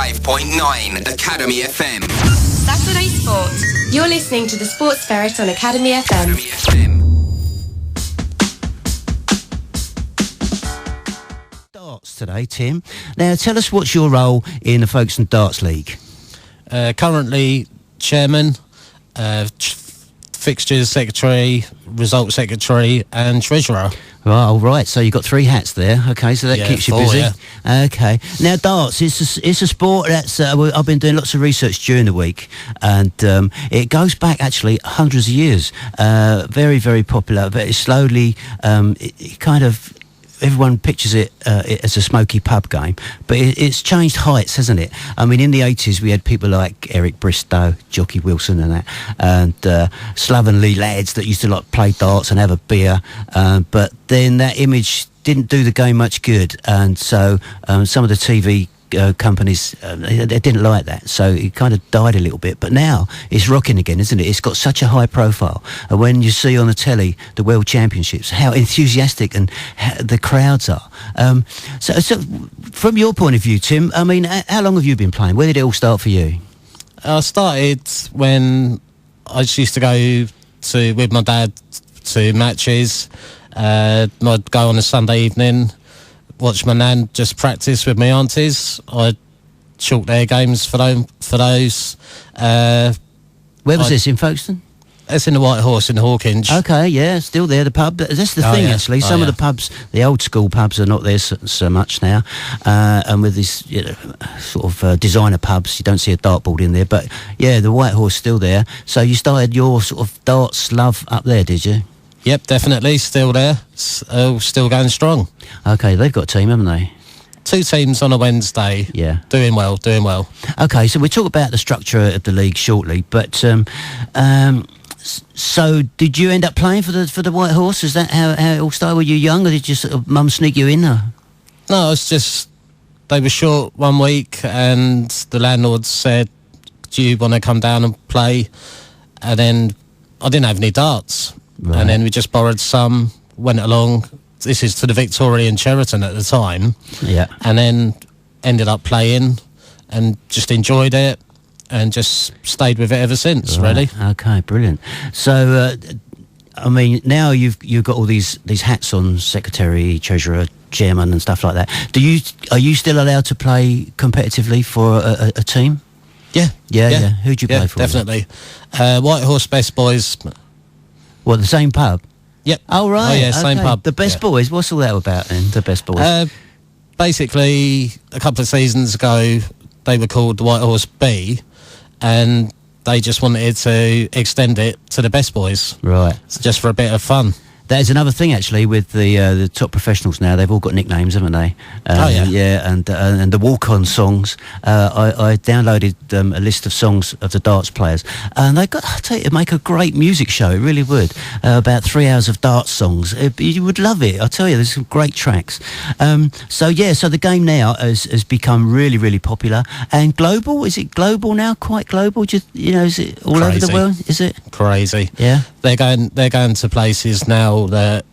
105.9 Academy FM. Saturday Sport. You're listening to the Sports Ferret on Academy FM. Darts today, Tim. Now, tell us what's your role in the Folkestone Darts League? Currently chairman, fixtures secretary, results secretary and treasurer. Oh, right. So you've got 3 hats there. Okay, so that keeps you 4, busy. yeah. Okay. Now, darts, it's a sport that's... I've been doing lots of research during the week, and it goes back, actually, hundreds of years. Very, very popular. Very slowly, it kind of... Everyone pictures it as a smoky pub game, but it's changed heights, hasn't it? I mean, in the 80s, we had people like Eric Bristow, Jockey Wilson and that, and slovenly lads that used to like play darts and have a beer, but then that image didn't do the game much good, and so some of the TV companies, they didn't like that, so it kind of died a little bit. But now it's rocking again, isn't it? It's got such a high profile, and when you see on the telly the World Championships, how enthusiastic and the crowds are. So from your point of view, Tim, I mean, how long have you been playing? Where did it all start for you? I started when I just used to go with my dad to matches. I'd go on a Sunday evening, watch my nan just practice with my aunties. I'd chalk their games for those. Where was this, in Folkestone? It's in the White Horse in Hawkinge. Okay, yeah, still there, the pub. That's the thing, actually. Some of the pubs, the old school pubs, are not there so much now. And with these sort of designer pubs, you don't see a dartboard in there. But, yeah, the White Horse still there. So you started your sort of darts love up there, did you? Yep, definitely. Still there. Still going strong. Okay, they've got a team, haven't they? 2 teams on a Wednesday. Yeah. Doing well. Okay, so we'll talk about the structure of the league shortly, but so did you end up playing for the White Horse? Is that how it all started? Were you young, or did just mum sneak you in? Or? No, it's just they were short one week and the landlord said, do you want to come down and play? And then I didn't have any darts. Right. And then we just borrowed some, went along. This is to the Victoria in Cheriton at the time. Yeah. And then ended up playing and just enjoyed it and just stayed with it ever since, really. Okay, brilliant. So, I mean, now you've got all these hats on, secretary, treasurer, chairman and stuff like that. Are you still allowed to play competitively for a team? Yeah. Who do you play for? Definitely. White Horse Best Boys. What, the same pub? Yep. Oh, right. Oh, yeah, same pub. The Best Boys, what's all that about then, the Best Boys? Basically, a couple of seasons ago, they were called the White Horse B, and they just wanted to extend it to the Best Boys. Right. Just for a bit of fun. That is another thing, actually, with the top professionals now. They've all got nicknames, haven't they? Yeah, and the walk-on songs. I downloaded a list of songs of the darts players, and I tell you, it'd make a great music show. It really would. About 3 hours of darts songs. You would love it. I tell you, there's some great tracks. So the game now has become really, really popular and global. Is it global now? Quite global? Is it all over the world? Is it crazy? Yeah, they're going to places now that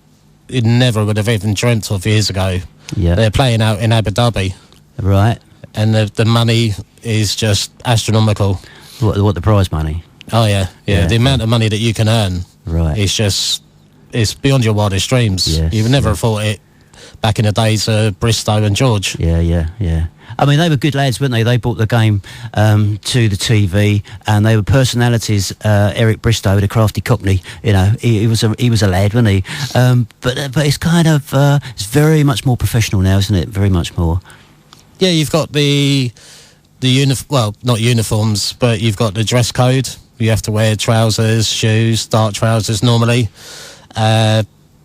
you never would have even dreamt of years ago. Yeah, they're playing out in Abu Dhabi, right? And the money is just astronomical. What the prize money? Oh yeah. The amount of money that you can earn, right? It's beyond your wildest dreams. Yes, you would never have thought it back in the days of Bristow and George. Yeah. I mean, they were good lads, weren't they? They brought the game to the TV, and they were personalities. Eric Bristow, the crafty Cockney, he was a lad, wasn't he? But it's kind of it's very much more professional now, isn't it? Very much more. Yeah, you've got the not uniforms, but you've got the dress code. You have to wear trousers, shoes, dark trousers normally.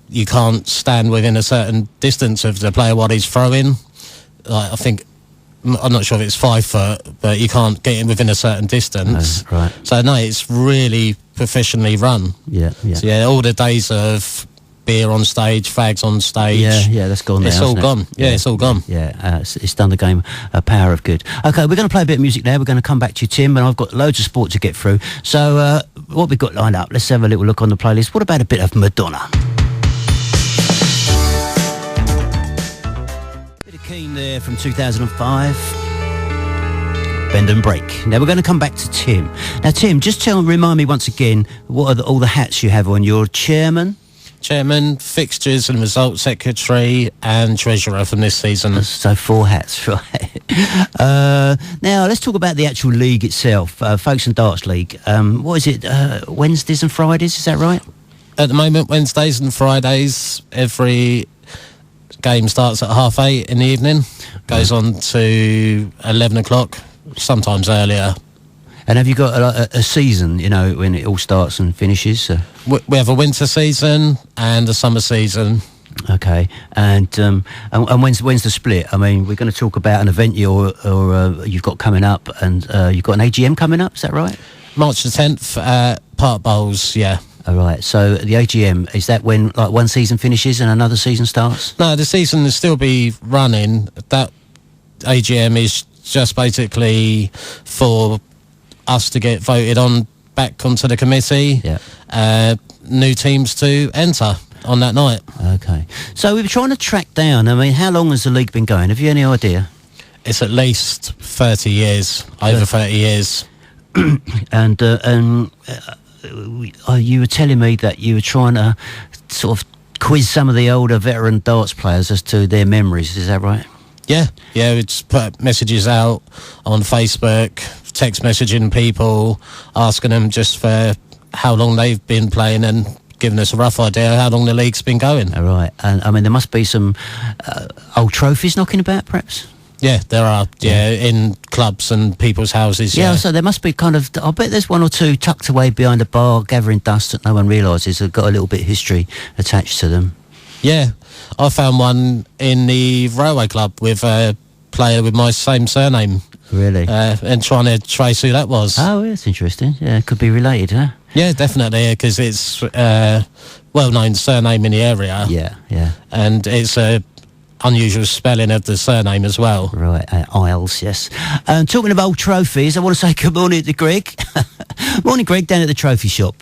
You can't stand within a certain distance of the player while he's throwing. I'm not sure if it's 5 foot, but you can't get in within a certain distance. No, right. So no, it's really professionally run. Yeah. So, all the days of beer on stage, fags on stage. Yeah, that's gone now. It's all gone. Yeah, it's all gone. Yeah, it's done the game a power of good. Okay, we're going to play a bit of music now. We're going to come back to you, Tim, and I've got loads of sport to get through. So what we've got lined up, let's have a little look on the playlist. What about a bit of Madonna? Bit of Keen there from 2005. Bend and Break. Now we're going to come back to Tim. Now Tim, just remind me once again, what are all the hats you have on? You're chairman, fixtures and results secretary, and treasurer from this season. So 4 hats, right? Now let's talk about the actual league itself, Folkestone Darts League. What is it? Wednesdays and Fridays, is that right? At the moment, Wednesdays and Fridays. Every game starts at 8:30 in the evening, goes on to 11 o'clock, sometimes earlier. And have you got a season, when it all starts and finishes? We have a winter season and a summer season. Okay, and when's the split? I mean, we're going to talk about an event you've got coming up, and you've got an AGM coming up. Is that right? March the 10th at Park Bowls. Yeah. All right. So the AGM, is that when one season finishes and another season starts? No, the season will still be running. That AGM is just basically for us to get voted on back onto the committee. Yeah. New teams to enter on that night. Okay. So we were trying to track down, how long has the league been going? Have you any idea? It's at least 30 years, over 30 years. And you were telling me that you were trying to sort of quiz some of the older veteran darts players as to their memories. Is that right? Yeah. We just put messages out on Facebook, text messaging people, asking them just for how long they've been playing and giving us a rough idea how long the league's been going. All right. And there must be some old trophies knocking about, perhaps? Yeah, there are. Yeah, in clubs and people's houses. Yeah, so there must be I bet there's 1 or 2 tucked away behind a bar, gathering dust that no one realises have got a little bit of history attached to them. Yeah. I found one in the railway club with a player with my same surname. Really? And trying to trace who that was. Oh, that's interesting. Yeah, it could be related, huh? Yeah, definitely, because it's a well-known surname in the area. Yeah. And it's a unusual spelling of the surname as well. Right, Iles, yes. Talking of old trophies, I want to say good morning to Greg. Morning, Greg, down at the trophy shop.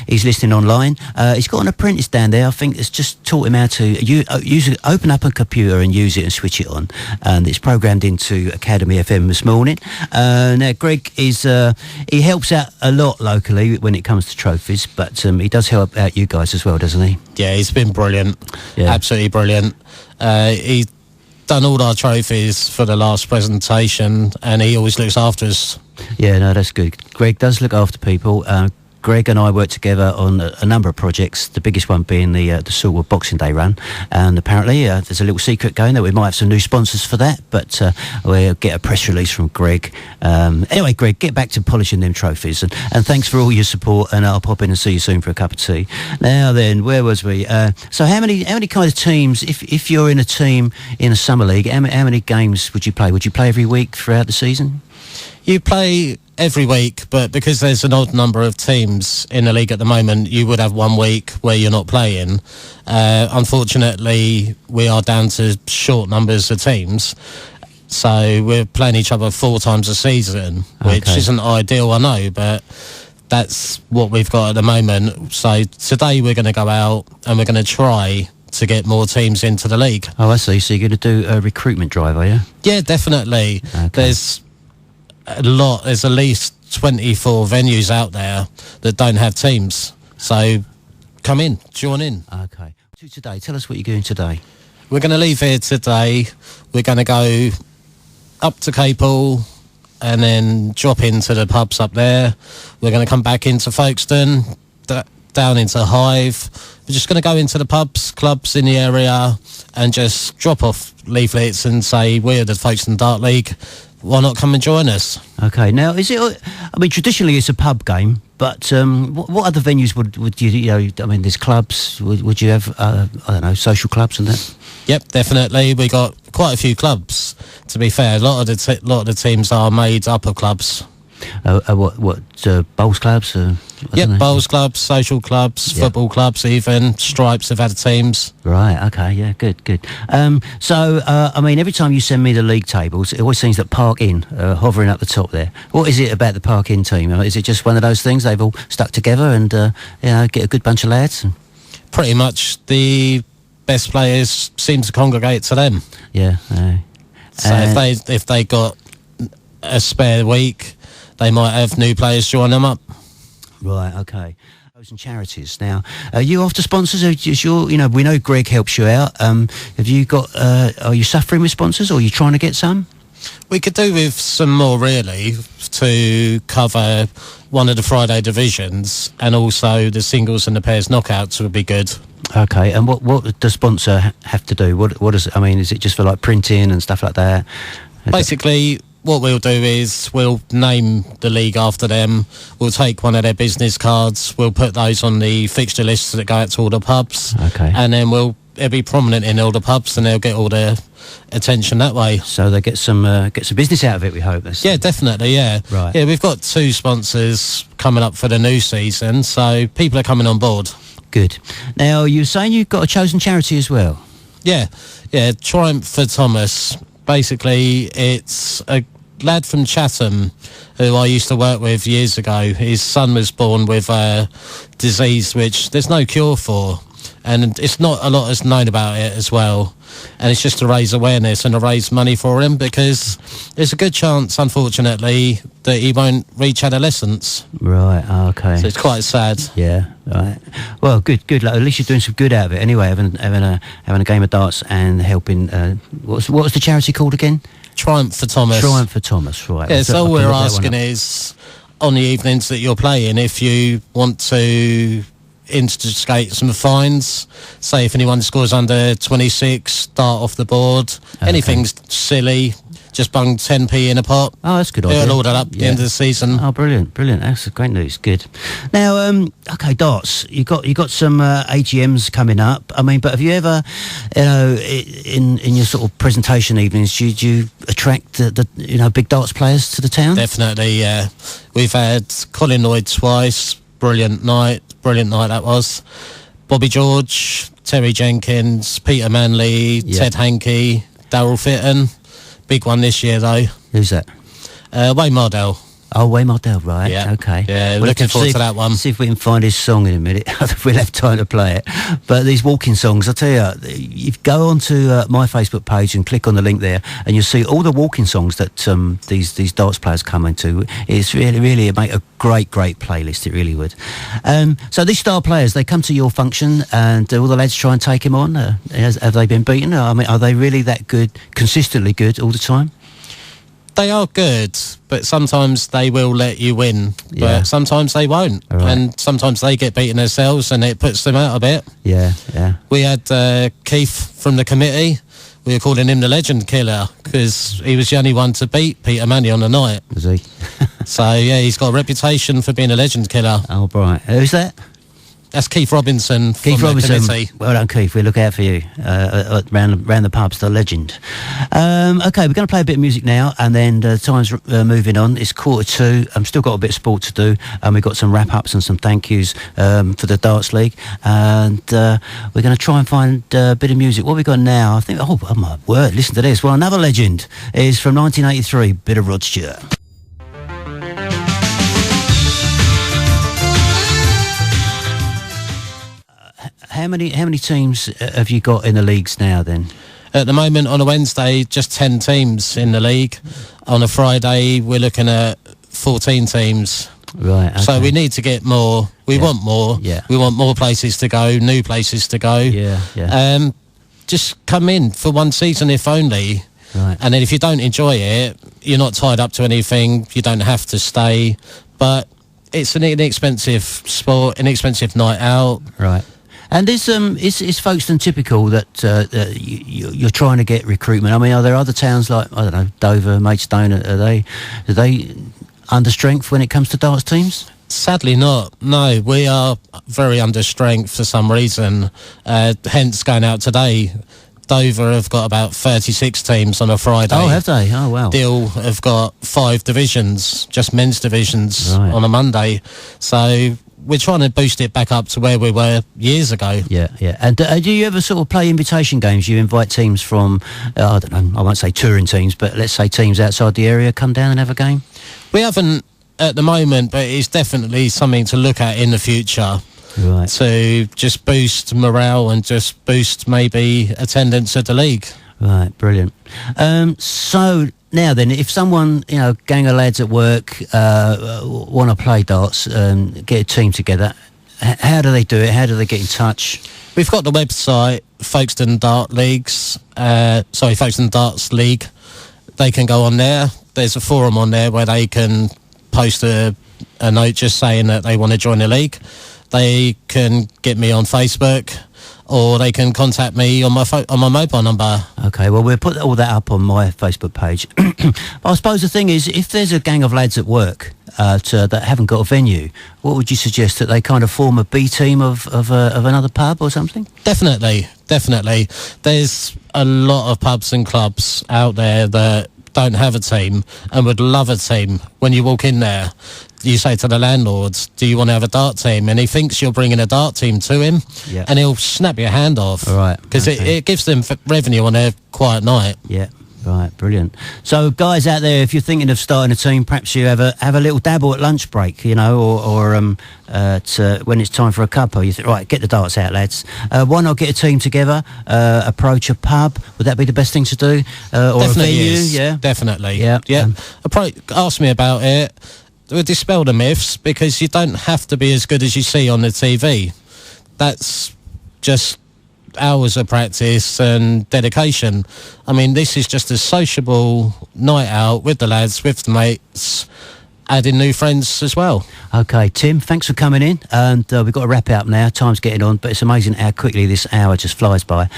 He's listening online. He's got an apprentice down there, I think, it's just taught him how to open up a computer and use it and switch it on. And it's programmed into AcademyFM this morning. Now, Greg he helps out a lot locally when it comes to trophies, but he does help out you guys as well, doesn't he? Yeah, he's been brilliant. Yeah. Absolutely brilliant. He's done all our trophies for the last presentation, and he always looks after us. Yeah, no, that's good. Greg does look after people. Greg and I work together on a number of projects, the biggest one being the Silwood Boxing Day run. And apparently there's a little secret going that we might have some new sponsors for that, but we'll get a press release from Greg. Anyway, Greg, get back to polishing them trophies. And thanks for all your support, and I'll pop in and see you soon for a cup of tea. Now then, where was we? So how many kind of teams, if you're in a team in a summer league, how many games would you play? Would you play every week throughout the season? You play every week, but because there's an odd number of teams in the league at the moment, you would have 1 week where you're not playing. Unfortunately, we are down to short numbers of teams, so we're playing each other 4 times a season, which isn't ideal, I know, but that's what we've got at the moment. So today we're going to go out and we're going to try to get more teams into the league. Oh, I see. So you're going to do a recruitment drive, are you? Yeah, definitely. Okay. There's at least 24 venues out there that don't have teams. So come in, join in. Okay. Today, tell us what you're doing today. We're going to leave here today. We're going to go up to Capel and then drop into the pubs up there. We're going to come back into Folkestone, down into Hive. We're just going to go into the pubs, clubs in the area and just drop off leaflets and say, we're the Folkestone Dart League. Why not come and join us? Okay. Now, is it? I mean, traditionally it's a pub game, but what other venues would you? I mean, there's clubs. Would you have? I don't know, social clubs and that. Yep, definitely. We got quite a few clubs. To be fair, a lot of the teams are made up of clubs. Bowls clubs? Yep, bowls clubs, social clubs, football clubs even. Stripes have had teams. Right, okay, yeah, good. So, I mean, every time you send me the league tables, it always seems that Park Inn hovering up the top there. What is it about the Park Inn team? Is it just one of those things, they've all stuck together and, get a good bunch of lads? Pretty much the best players seem to congregate to them. Yeah. So if they got a spare week, they might have new players join them up. Right, okay. And charities. Now, are you after sponsors? Is your, you know, we know Greg helps you out. Have you got, are you suffering with sponsors, or are you trying to get some? We could do with some more, really, to cover one of the Friday divisions, and also the singles and the pairs knockouts would be good. Okay, and what does the sponsor have to do? What does it, I mean, is it just for like printing and stuff like that? Basically, what we'll do is we'll name the league after them. We'll take one of their business cards. We'll put those on the fixture lists that go out to all the pubs. Okay. And then it'll be prominent in all the pubs, and they'll get all the attention that way. So they get some business out of it, we hope. Yeah, definitely, yeah. Right. Yeah, we've got 2 sponsors coming up for the new season, so people are coming on board. Good. Now, you're saying you've got a chosen charity as well? Yeah, Triumph for Thomas. Basically, it's a lad from Chatham who I used to work with years ago. His son was born with a disease which there's no cure for, and it's not a lot is known about it as well. And it's just to raise awareness and to raise money for him, because there's a good chance, unfortunately, that he won't reach adolescence. Right, okay. So it's quite sad. Yeah, right. Well, good. Like, at least you're doing some good out of it anyway, having a game of darts and helping. What was the charity called again? Triumph for Thomas. Triumph for Thomas, right. Yeah, so all we're asking is, on the evenings that you're playing, if you want to instigate some fines, say if anyone scores under 26, start off the board. Okay. Anything silly, just bung 10p in a pot. Oh, that's a good idea. They'll order up at the end of the season. Oh, brilliant. That's great news. Good. Now, okay, darts. You got some AGMs coming up. I mean, but have you ever, you know, in your sort of presentation evenings, do you attract the big darts players to the town? Definitely, yeah. We've had Colin Lloyd twice. Brilliant night that was. Bobby George, Terry Jenkins, Peter Manley, Ted Hankey, Darryl Fitton. Big one this year, though. Who's that? Wayne Mardell. Oh, Wayne Mardell, right. Yeah. Okay. Yeah, looking forward to that one. See if we can find his song in a minute. We'll have time to play it. But these walking songs, I tell you go onto my Facebook page and click on the link there, and you'll see all the walking songs that these darts players come into. It's really make a great playlist. It really would. So these star players, they come to your function, and all the lads try and take him on. Have they been beaten? I mean, are they really that good, consistently good all the time? They are good, but sometimes they will let you win, but sometimes they won't. Right. And sometimes they get beaten themselves, and it puts them out a bit. Yeah. We had Keith from the committee. We were calling him the legend killer, because he was the only one to beat Peter Manley on the night. Was he? So, yeah, he's got a reputation for being a legend killer. Oh, right. Who's that? That's Keith Robinson. Keith Robinson. Well done, Keith. We look out for you round the pubs, the legend. Okay, we're going to play a bit of music now, and then time's moving on. It's 1:45. I've still got a bit of sport to do, and we've got some wrap-ups and some thank yous for the Darts League, and we're going to try and find a bit of music. What have we got now? I think, oh my word, listen to this. Well, another legend is from 1983, bit of Rod Stewart. How many teams have you got in the leagues now then? At the moment, on a Wednesday, just 10 teams in the league. On a Friday, we're looking at 14 teams. Right. Okay. So we need to get more. We want more. Yeah. We want more places to go, new places to go. Yeah. Just come in for one season, if only. Right. And then if you don't enjoy it, you're not tied up to anything. You don't have to stay. But it's an inexpensive sport, inexpensive night out. Right. And is Folkestone typical that you're trying to get recruitment? I mean, are there other towns like, I don't know, Dover, Maidstone, are they under strength when it comes to darts teams? Sadly not. No, we are very under strength for some reason. Hence going out today. Dover have got about 36 teams on a Friday. Oh, have they? Oh, wow. Deal have got 5 divisions, just men's divisions on a Monday. So we're trying to boost it back up to where we were years ago. Yeah. And do you ever sort of play invitation games? You invite teams from, I don't know, I won't say touring teams, but let's say teams outside the area come down and have a game? We haven't at the moment, but it's definitely something to look at in the future. Right. To just boost morale and just boost maybe attendance at the league. Right, brilliant. So now then, if someone, gang of lads at work want to play darts, get a team together, how do they do it? How do they get in touch? We've got the website, Folkestone Darts League. They can go on there. There's a forum on there where they can post a note just saying that they want to join the league. They can get me on Facebook, or they can contact me on my mobile number. Okay, well, we'll put all that up on my Facebook page. But I suppose the thing is, if there's a gang of lads at work that haven't got a venue, what would you suggest, that they kind of form a B team of another pub or something? Definitely. There's a lot of pubs and clubs out there that don't have a team and would love a team. When you walk in there, you say to the landlord, do you want to have a dart team? And he thinks you're bringing a dart team to him, and he'll snap your hand off. All right. Because it gives them revenue on their quiet night. Yeah. Right, brilliant. So, guys out there, if you're thinking of starting a team, perhaps you have a little dabble at lunch break, or when it's time for a cuppa, you think, right, get the darts out, lads. Why not get a team together, approach a pub? Would that be the best thing to do? Or definitely a venue? Is. Yeah, definitely. Yeah. Ask me about it. We'll dispel the myths, because you don't have to be as good as you see on the TV. That's just hours of practice and dedication. I mean, this is just a sociable night out with the lads, with the mates, adding new friends as well. Okay, Tim, thanks for coming in, and we've got to wrap up now. Time's getting on, but it's amazing how quickly this hour just flies by.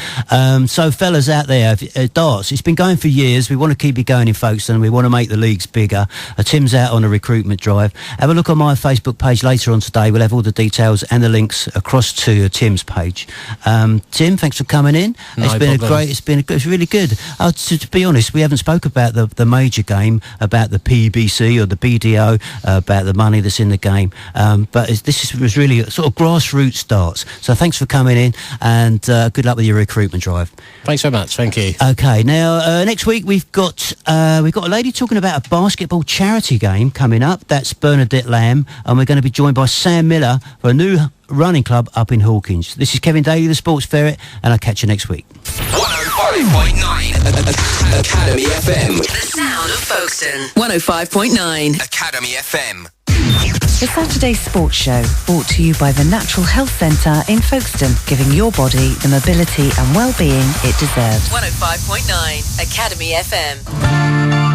So, fellas out there, darts, it's been going for years. We want to keep it going in Folkestone. We want to make the leagues bigger. Tim's out on a recruitment drive. Have a look on my Facebook page later on today. We'll have all the details and the links across to Tim's page. Tim, thanks for coming in. It's been really good. To be honest, we haven't spoke about the major game, about the PBC or the BDO, about the money that's in the game, but this was really sort of grassroots darts. So thanks for coming in, and good luck with your recruitment drive. Thanks very much. Thank you. Okay, now next week we've got a lady talking about a basketball charity game coming up. That's Bernadette Lamb, and we're going to be joined by Sam Miller for a new running club up in Hawkins. This is Kevin Daly, the Sports Ferret, and I'll catch you next week. 105.9 Academy FM. The sound of Folkestone. 105.9 Academy FM. The Saturday Sports Show, brought to you by the Natural Health Centre in Folkestone, giving your body the mobility and well-being it deserves. 105.9 Academy FM.